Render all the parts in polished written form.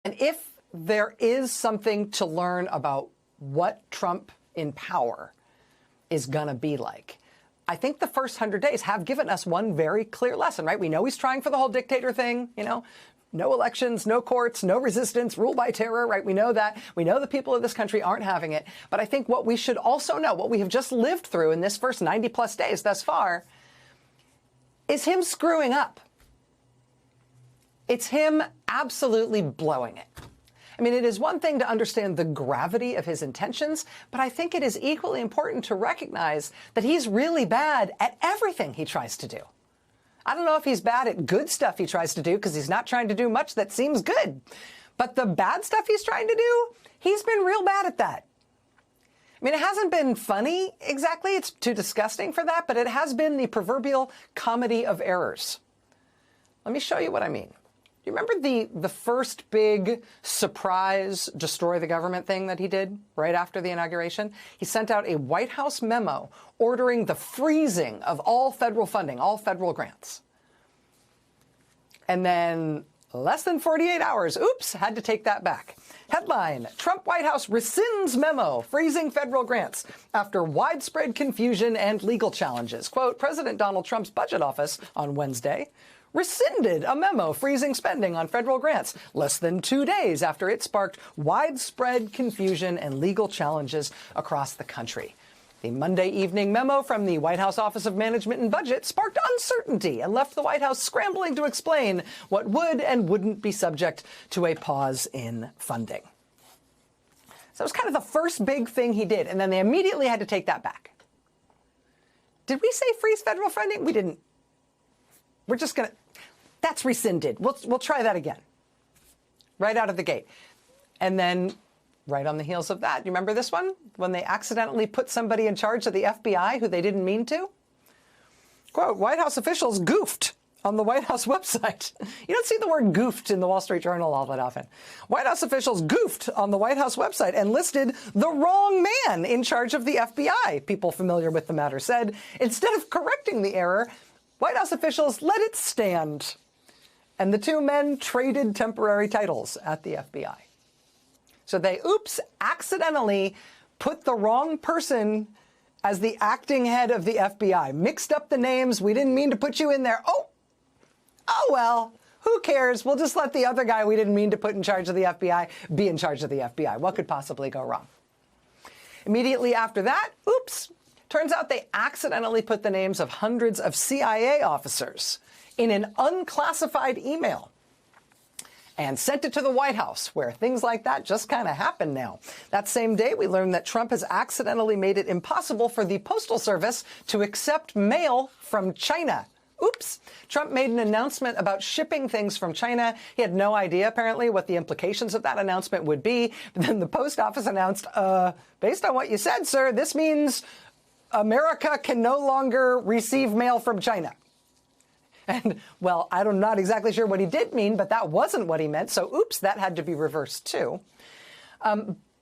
And if there is something to learn about what Trump in power is going to be like, I think the first 100 days have given us one very clear lesson, right? We know he's trying for the whole dictator thing, no elections, no courts, no resistance, rule by terror, right? We know that. We know the people of this country aren't having it. But I think what we should also know, what we have just lived through in this first 90 plus days thus far, is him screwing up. It's him absolutely blowing it. I mean, it is one thing to understand the gravity of his intentions, but I think it is equally important to recognize that he's really bad at everything he tries to do. I don't know if he's bad at good stuff he tries to do, because he's not trying to do much that seems good. But the bad stuff he's trying to do, he's been real bad at that. I mean, it hasn't been funny exactly. It's too disgusting for that, but it has been the proverbial comedy of errors. Let me show you what I mean. You remember the first big surprise destroy the government thing that he did right after the inauguration? He sent out a White House memo ordering the freezing of all federal funding, all federal grants. And then less than 48 hours, oops, had to take that back. Headline, Trump White House rescinds memo freezing federal grants after widespread confusion and legal challenges. Quote, President Donald Trump's budget office on Wednesday rescinded a memo freezing spending on federal grants less than 2 days after it sparked widespread confusion and legal challenges across the country. The Monday evening memo from the White House Office of Management and Budget sparked uncertainty and left the White House scrambling to explain what would and wouldn't be subject to a pause in funding. So it was kind of the first big thing he did, and then they immediately had to take that back. Did we say freeze federal funding? We didn't. We're just going to, that's rescinded. We'll try that again. Right out of the gate. And then right on the heels of that, you remember this one? When they accidentally put somebody in charge of the FBI who they didn't mean to? Quote, White House officials goofed on the White House website. You don't see the word goofed in the Wall Street Journal all that often. White House officials goofed on the White House website and listed the wrong man in charge of the FBI, people familiar with the matter said. Instead of correcting the error, White House officials let it stand, and the two men traded temporary titles at the FBI. So they, accidentally put the wrong person as the acting head of the FBI, mixed up the names. We didn't mean to put you in there. Oh well, who cares? We'll just let the other guy we didn't mean to put in charge of the FBI be in charge of the FBI. What could possibly go wrong? Immediately after that, turns out they accidentally put the names of hundreds of CIA officers in an unclassified email and sent it to the White House, where things like that just kind of happen now. That same day, we learned that Trump has accidentally made it impossible for the Postal Service to accept mail from China. Trump made an announcement about shipping things from China. He had no idea, apparently, what the implications of that announcement would be. But then the post office announced, based on what you said, sir, this means America can no longer receive mail from China. And, well, I'm not exactly sure what he did mean, but that wasn't what he meant. So, that had to be reversed, too.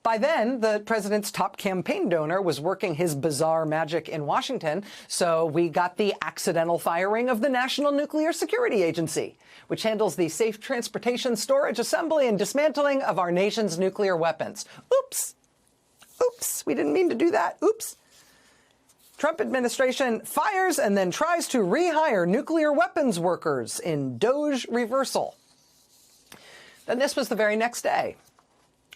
By then, the president's top campaign donor was working his bizarre magic in Washington. So we got the accidental firing of the National Nuclear Security Agency, which handles the safe transportation, storage, assembly, and dismantling of our nation's nuclear weapons. We didn't mean to do that. Trump administration fires and then tries to rehire nuclear weapons workers in DOGE reversal. Then this was the very next day.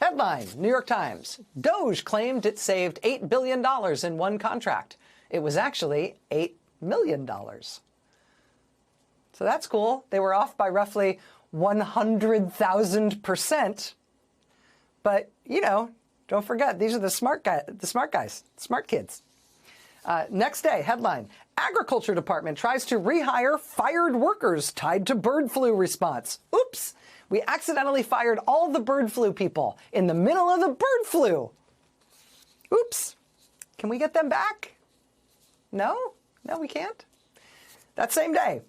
Headline, New York Times. DOGE claimed it saved $8 billion in one contract. It was actually $8 million. So that's cool. They were off by roughly 100,000%. But, don't forget, these are the smart guys, smart kids. Next day, headline, Agriculture Department tries to rehire fired workers tied to bird flu response. We accidentally fired all the bird flu people in the middle of the bird flu. Can we get them back? No, we can't. That same day,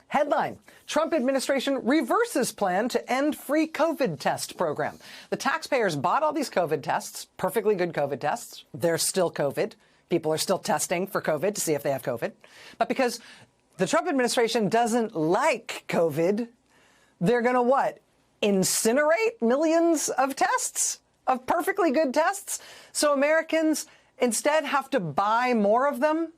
headline, Trump administration reverses plan to end free COVID test program. The taxpayers bought all these COVID tests, perfectly good COVID tests. They're still COVID. People are still testing for COVID to see if they have COVID. But because the Trump administration doesn't like COVID, they're going to what? incinerate millions of tests, of perfectly good tests, so Americans instead have to buy more of them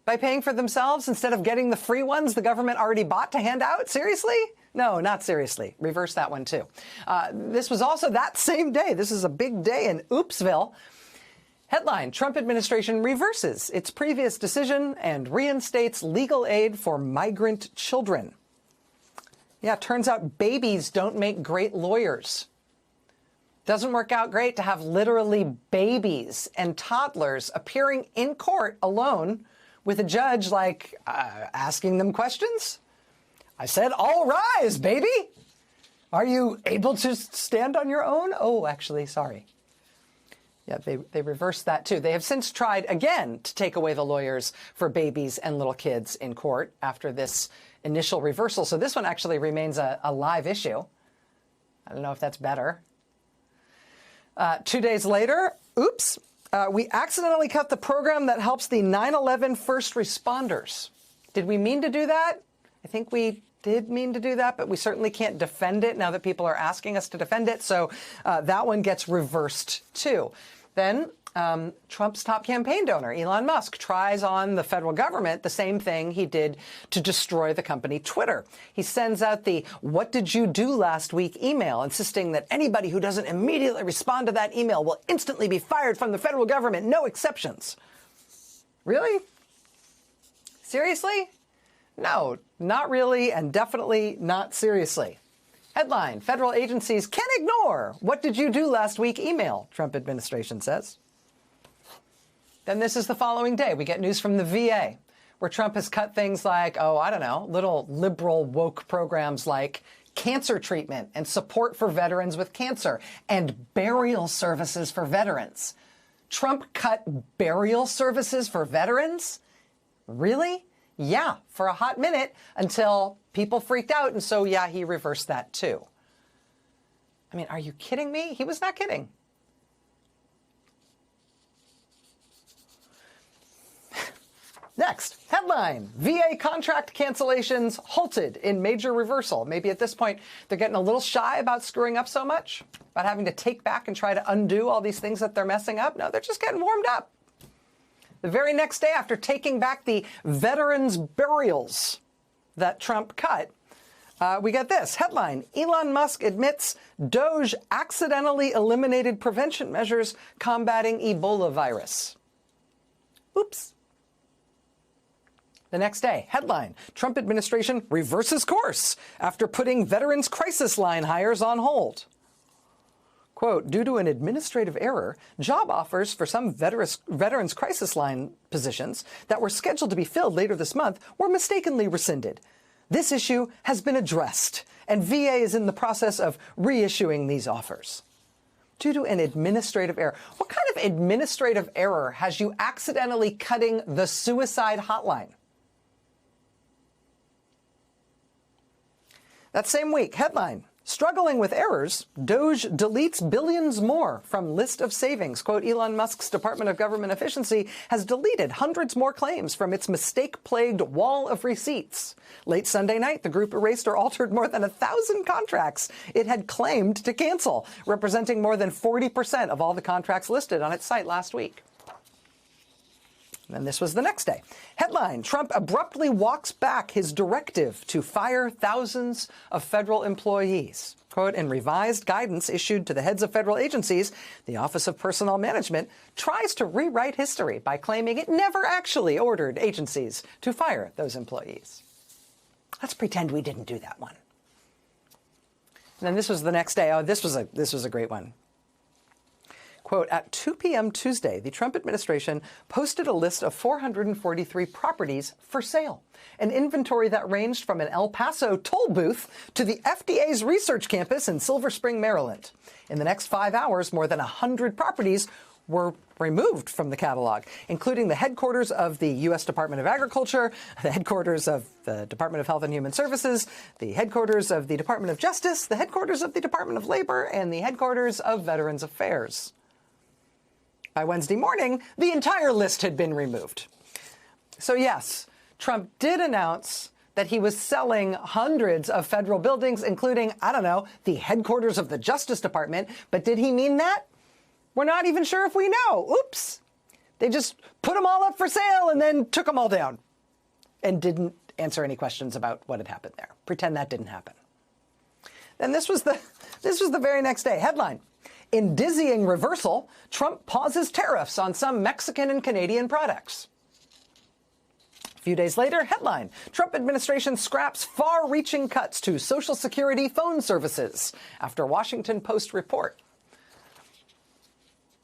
by paying for themselves instead of getting the free ones the government already bought to hand out? Seriously? No, not seriously. Reverse that one, too. This was also that same day. This is a big day in Oopsville. Headline, Trump administration reverses its previous decision and reinstates legal aid for migrant children. Yeah, turns out babies don't make great lawyers. Doesn't work out great to have literally babies and toddlers appearing in court alone with a judge, like, asking them questions. I said, all rise, baby. Are you able to stand on your own? Oh, actually, sorry. Yeah, they reversed that, too. They have since tried again to take away the lawyers for babies and little kids in court after this initial reversal. So this one actually remains a live issue. I don't know if that's better. 2 days later, oops, we accidentally cut the program that helps the 9/11 first responders. Did we mean to do that? I think we did mean to do that, but we certainly can't defend it now that people are asking us to defend it. So that one gets reversed, too. Then Trump's top campaign donor, Elon Musk, tries on the federal government the same thing he did to destroy the company Twitter. He sends out the "What did you do last week?" email, insisting that anybody who doesn't immediately respond to that email will instantly be fired from the federal government, no exceptions. Really? Seriously? No, not really, and definitely not seriously. Headline, federal agencies can ignore "What did you do last week?" email, Trump administration says. Then this is the following day. We get news from the VA, where Trump has cut things like, little liberal woke programs like cancer treatment and support for veterans with cancer and burial services for veterans. Trump cut burial services for veterans? Really? Yeah, for a hot minute until people freaked out. And so, yeah, he reversed that, too. I mean, are you kidding me? He was not kidding. Next, headline, VA contract cancellations halted in major reversal. Maybe at this point, they're getting a little shy about screwing up so much, about having to take back and try to undo all these things that they're messing up. No, they're just getting warmed up. The very next day after taking back the veterans' burials that Trump cut, we get this headline, Elon Musk admits Doge accidentally eliminated prevention measures combating Ebola virus. Oops. The next day, headline, Trump administration reverses course after putting Veterans Crisis Line hires on hold. Quote, due to an administrative error, job offers for some Veterans Crisis Line positions that were scheduled to be filled later this month were mistakenly rescinded. This issue has been addressed, and VA is in the process of reissuing these offers. Due to an administrative error. What kind of administrative error has you accidentally cutting the suicide hotline? That same week, headline, struggling with errors, Doge deletes billions more from list of savings. Quote, Elon Musk's Department of Government Efficiency has deleted hundreds more claims from its mistake-plagued wall of receipts. Late Sunday night, the group erased or altered more than 1,000 contracts it had claimed to cancel, representing more than 40% of all the contracts listed on its site last week. And this was the next day. Headline, Trump abruptly walks back his directive to fire thousands of federal employees. Quote, in revised guidance issued to the heads of federal agencies, the Office of Personnel Management tries to rewrite history by claiming it never actually ordered agencies to fire those employees. Let's pretend we didn't do that one. And then this was the next day. Oh, this was a great one. Quote, at 2 p.m. Tuesday, the Trump administration posted a list of 443 properties for sale, an inventory that ranged from an El Paso toll booth to the FDA's research campus in Silver Spring, Maryland. In the next 5 hours, more than 100 properties were removed from the catalog, including the headquarters of the U.S. Department of Agriculture, the headquarters of the Department of Health and Human Services, the headquarters of the Department of Justice, the headquarters of the Department of Labor, and the headquarters of Veterans Affairs. By Wednesday morning, the entire list had been removed. So yes, Trump did announce that he was selling hundreds of federal buildings, including, I don't know, the headquarters of the Justice Department. But did he mean that? We're not even sure if we know. Oops. They just put them all up for sale and then took them all down and didn't answer any questions about what had happened there. Pretend that didn't happen. Then this was the very next day. Headline: in dizzying reversal, Trump pauses tariffs on some Mexican and Canadian products. A few days later, headline: Trump administration scraps far-reaching cuts to Social Security phone services after Washington Post report.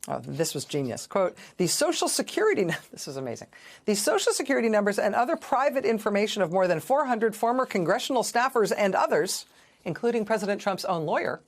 Oh, this was genius. Quote, the Social Security, this is amazing. The Social Security numbers and other private information of more than 400 former congressional staffers and others, including President Trump's own lawyer,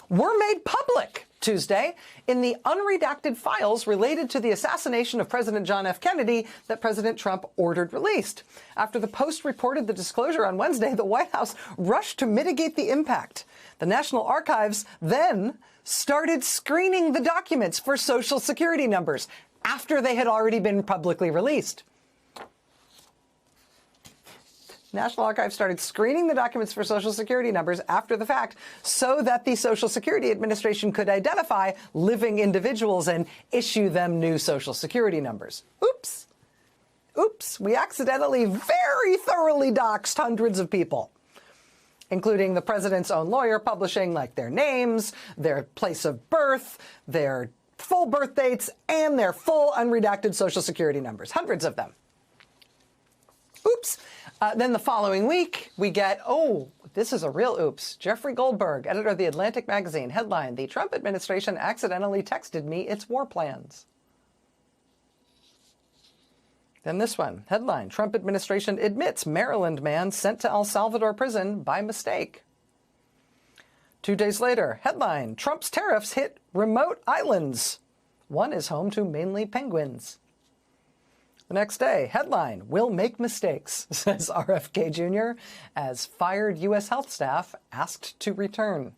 were made public Tuesday in the unredacted files related to the assassination of President John F. Kennedy that President Trump ordered released. After the Post reported the disclosure on Wednesday, the White House rushed to mitigate the impact. The National Archives then started screening the documents for Social Security numbers after they had already been publicly released. National Archives started screening the documents for Social Security numbers after the fact so that the Social Security Administration could identify living individuals and issue them new Social Security numbers. Oops. Oops. We accidentally very thoroughly doxed hundreds of people, including the president's own lawyer, publishing like their names, their place of birth, their full birth dates, and their full unredacted Social Security numbers. Hundreds of them. Oops. Then the following week, we get, oh, this is a real oops. Jeffrey Goldberg, editor of The Atlantic magazine, headline: the Trump administration accidentally texted me its war plans. Then this one, headline: Trump administration admits Maryland man sent to El Salvador prison by mistake. 2 days later, headline: Trump's tariffs hit remote islands. One is home to mainly penguins. The next day, headline: will make mistakes, says RFK Jr., as fired U.S. health staff asked to return.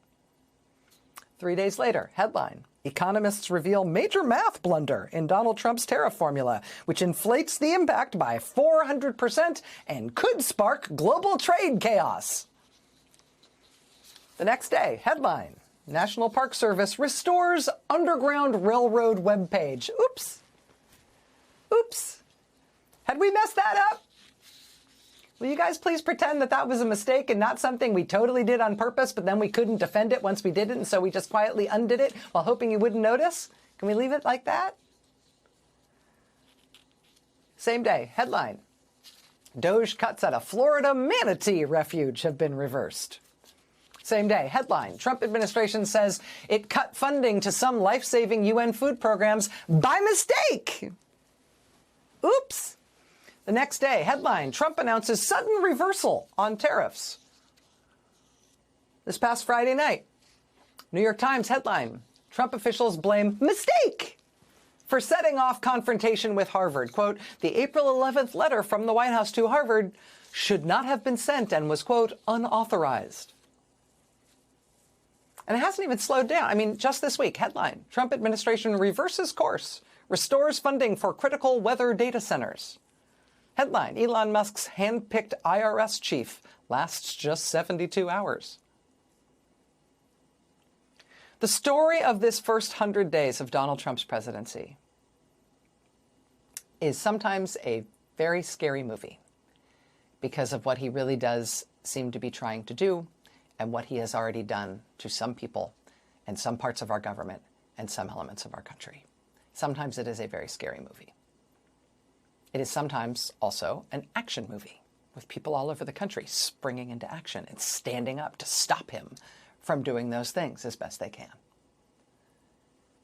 3 days later, headline: economists reveal major math blunder in Donald Trump's tariff formula, which inflates the impact by 400% and could spark global trade chaos. The next day, headline: National Park Service restores Underground Railroad webpage. Oops. Oops. Had we messed that up? Will you guys please pretend that that was a mistake and not something we totally did on purpose, but then we couldn't defend it once we did it, and so we just quietly undid it while hoping you wouldn't notice? Can we leave it like that? Same day, headline: Doge cuts at a Florida manatee refuge have been reversed. Same day, headline: Trump administration says it cut funding to some life-saving UN food programs by mistake. Oops. The next day, headline: Trump announces sudden reversal on tariffs. This past Friday night, New York Times headline: Trump officials blame mistake for setting off confrontation with Harvard. Quote, the April 11th letter from the White House to Harvard should not have been sent and was, quote, unauthorized. And it hasn't even slowed down. I mean, just this week, headline: Trump administration reverses course, restores funding for critical weather data centers. Headline: Elon Musk's hand-picked IRS chief lasts just 72 hours. The story of this first 100 days of Donald Trump's presidency is sometimes a very scary movie because of what he really does seem to be trying to do and what he has already done to some people and some parts of our government and some elements of our country. Sometimes it is a very scary movie. It is sometimes also an action movie with people all over the country springing into action and standing up to stop him from doing those things as best they can.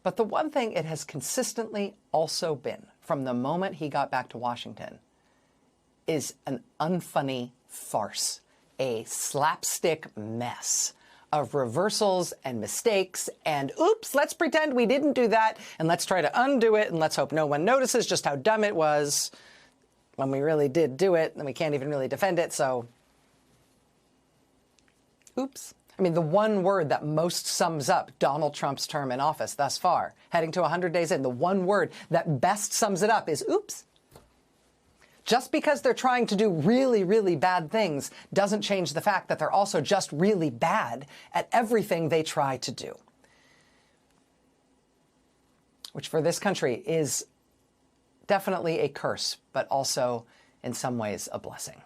But the one thing it has consistently also been from the moment he got back to Washington is an unfunny farce, a slapstick mess of reversals and mistakes and, oops, let's pretend we didn't do that and let's try to undo it and let's hope no one notices just how dumb it was when we really did do it and we can't even really defend it, so oops. I mean, the one word that most sums up Donald Trump's term in office thus far, heading to 100 days in, the one word that best sums it up is oops. Just because they're trying to do really, really bad things doesn't change the fact that they're also just really bad at everything they try to do. Which for this country is definitely a curse, but also in some ways a blessing.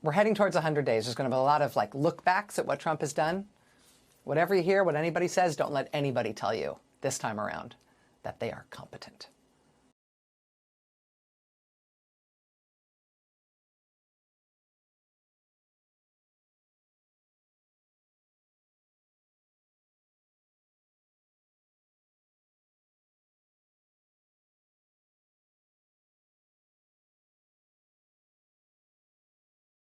We're heading towards 100 days. There's going to be a lot of look backs at what Trump has done. Whatever you hear, what anybody says, don't let anybody tell you this time around that they are competent.